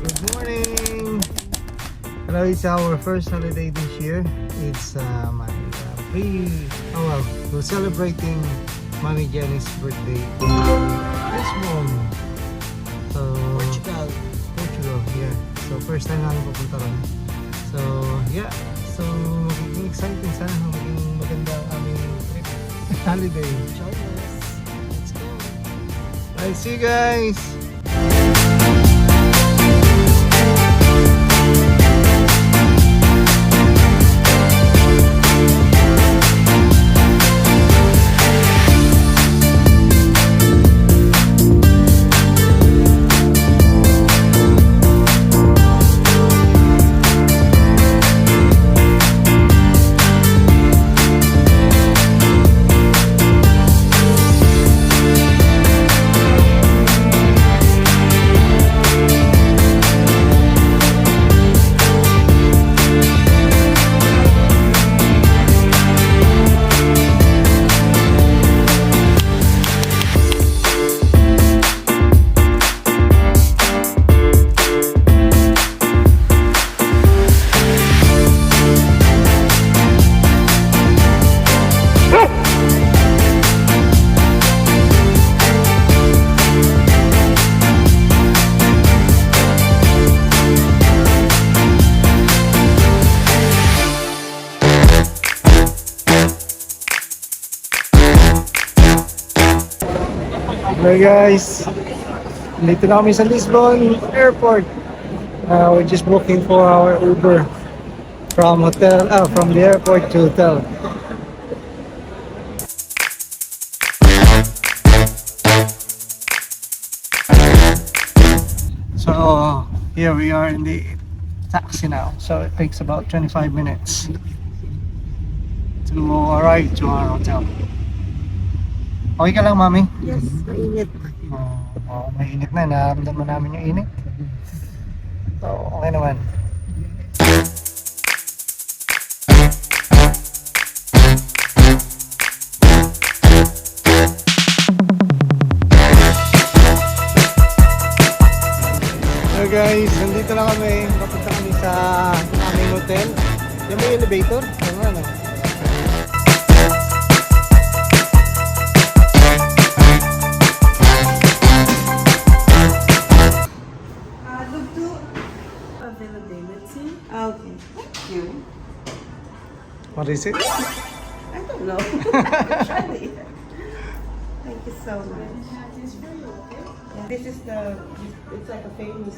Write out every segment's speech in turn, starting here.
Good morning! Hello, it's our first holiday this year. It's my we're celebrating Mommy Jenny's birthday this morning. So, Portugal, yeah. So, first time namin pupunta ron. So, yeah. So, magiging exciting sana. Magiging maganda ang aming trip. Holiday. Join us. Let's go. Bye, see you guys! Hey guys, dito na kami sa Lisbon Airport. We're just booking for our Uber from the airport to hotel. So here we are in the taxi now. So it takes about 25 minutes to arrive to our hotel. Okay ka lang, Mami? Yes, mainit. Mainit na. Nararamdaman namin yung init. So, okay naman. So guys, nandito na kami. Papunta kami sa aming hotel. Yung may elevator? Ano? Availability. Okay. Thank you. What is it? I don't know. Try it. Thank you so much. Yeah, this is it's like a famous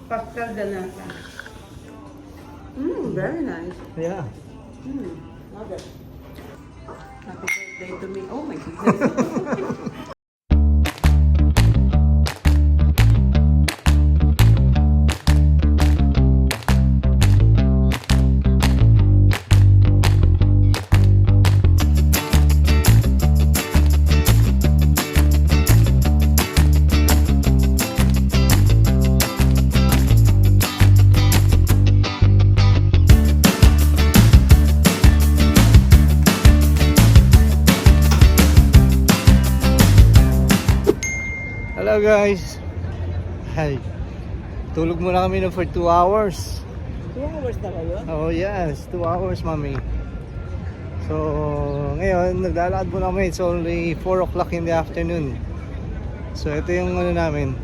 Pastel de nata. Very nice. Yeah. Love it. Happy birthday to me. Oh my goodness. Hello guys. Hi. Tulog muna kami for 2 hours. 2 hours na kayo? Oh yes, 2 hours, Mami. So ngayon naglalakad muna kami. It's only 4 o'clock in the afternoon. So ito yung ano namin.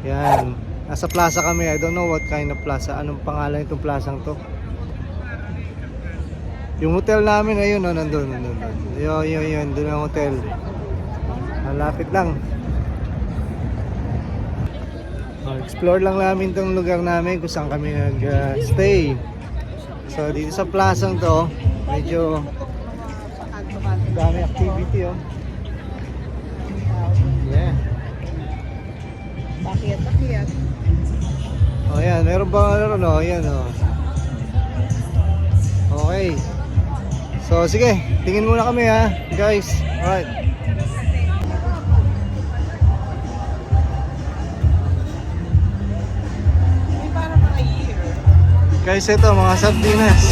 Yan. Nasa plaza kami. I don't know what kind of plaza. Anong pangalan itong plazang to? Yung hotel namin ayun, nandun. Yun, doon ang hotel. Malapit lang. Explore lang namin tong lugar namin kung saan kami nag-stay. So dito sa plazang to, medyo dami activity Yeah. Bakit? Oh yan, meron ba ano? Yan Okay. So sige, tingin muna kami guys. Alright. Guys, ito mga sardinas.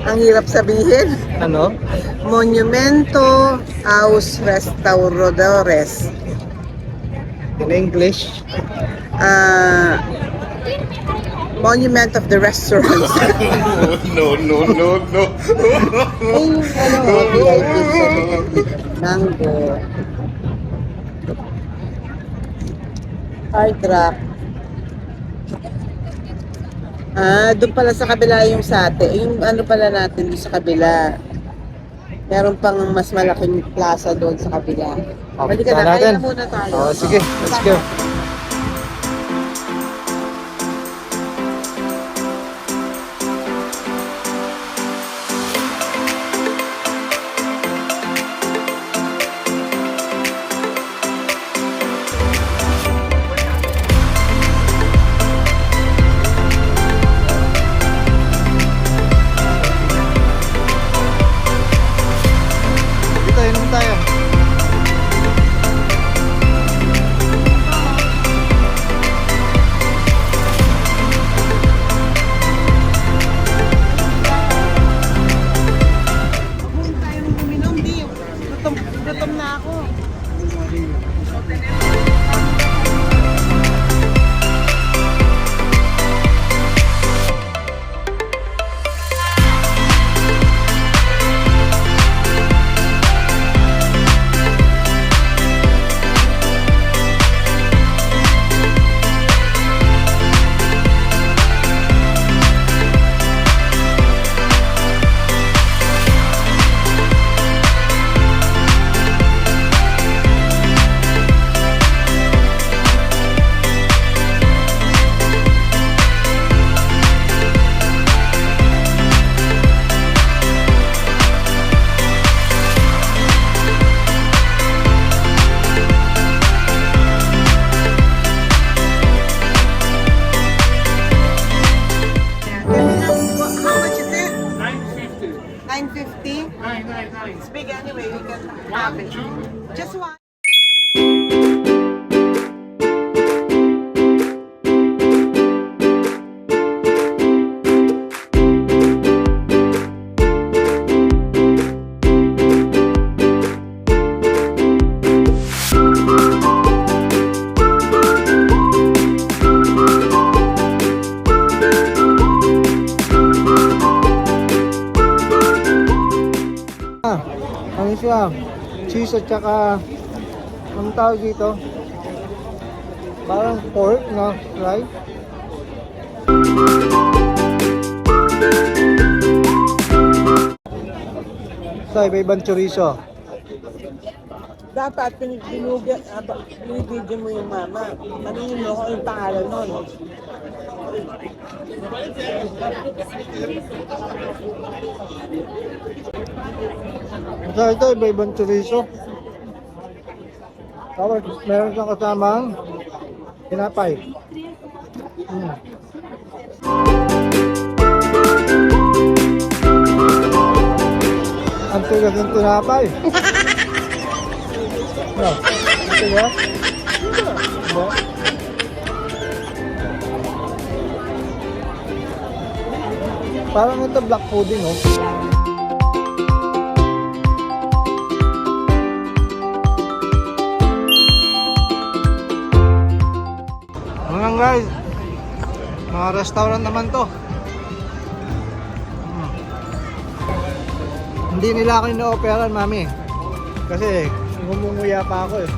Ang hirap sabihin. Ano? Monumento aos Restauradores. In English? Monument of the Restaurants. No, no, no, no. Ay, VIP Mango. Hard Rock. Doon pala sa kabila yung sate. Yung ano pala natin doon sa kabila. Meron pang mas malaking plaza doon sa kabila. Balik punta na, natin. kaya na muna tayo. Oh, sige, let's go. Dito, inom tayo. Kung tayong uminom, di. Gutom na ako. How much is it? 950. 950? 999. It's big anyway, we can have it. Just one. Ano siya? Cheese at saka anong tawag dito? Parang pork na right? So, iba-ibang chorizo. Dapat binibidyo mo yung mama. Tanungin mo kung yung pangalan nun. So, ito iba-ibang chorizo. Tapos, meron siyang kasamang tinapay. Ang tigas ng tinapay. No, ang tigas. Hindi. Parang ito black pudding, oh. Mga guys, mga restaurant naman to. Hindi nila ako ino-operan, mami. Kasi ngumunguya pa ako eh.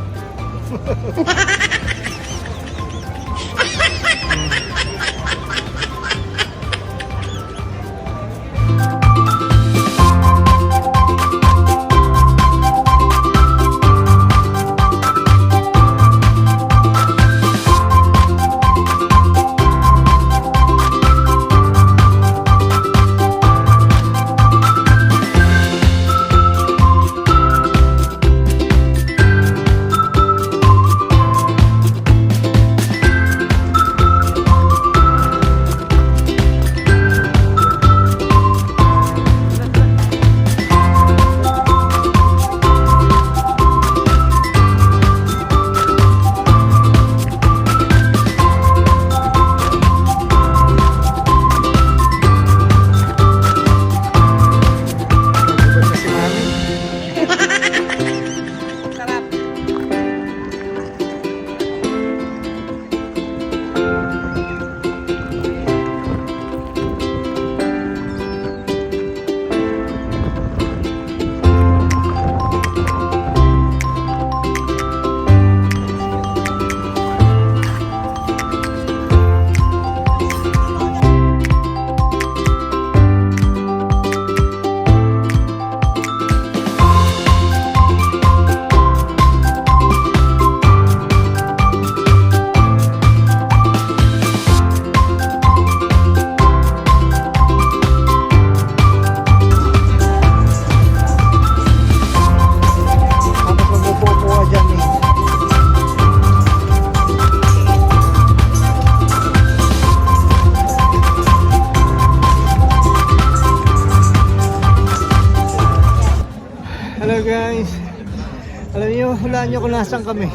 Alam niyo, hulaan niyo kung nasaan kami.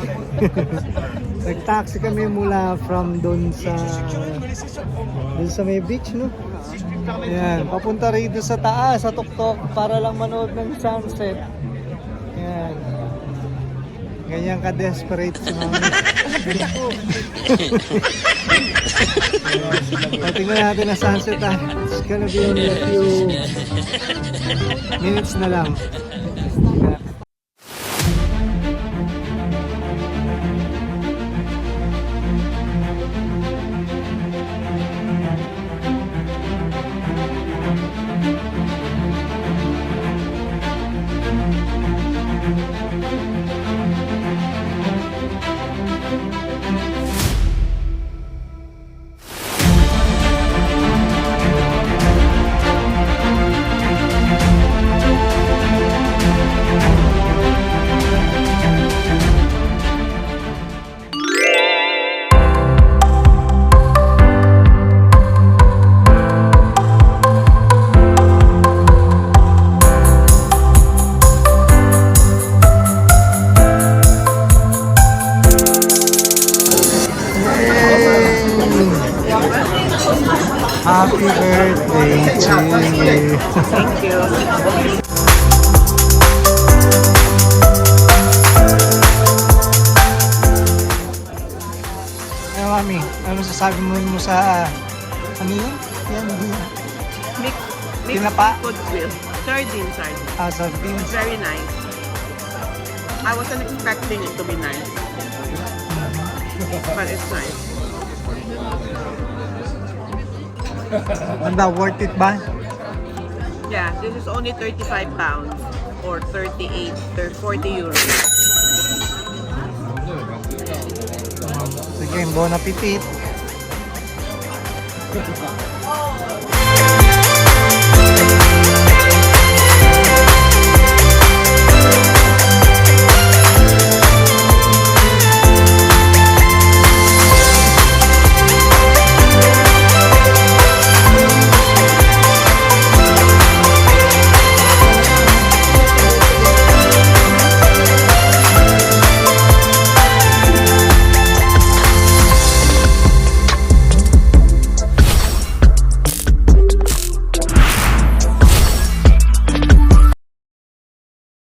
Nag-taxi kami mula from doon sa may beach, no? Ayan, papunta rito sa taas, sa tuktok, para lang manood ng sunset. Ayan. Ganyan ka-desperate sa mga... Tingnan natin ang sunset, ah. It's gonna be only a few minutes na lang. Happy birthday to you. Thank you. Eh, Mami, ano sasabi mo sa ano yun? Yan, hindi. Mixed Tinapa? food with sardine. Sardines. Very nice. I wasn't expecting it to be nice. But it's nice. Ano ba, worth it ba? Yeah, this is only 35 pounds or 38 or 40 euros. Sige, bon appetit.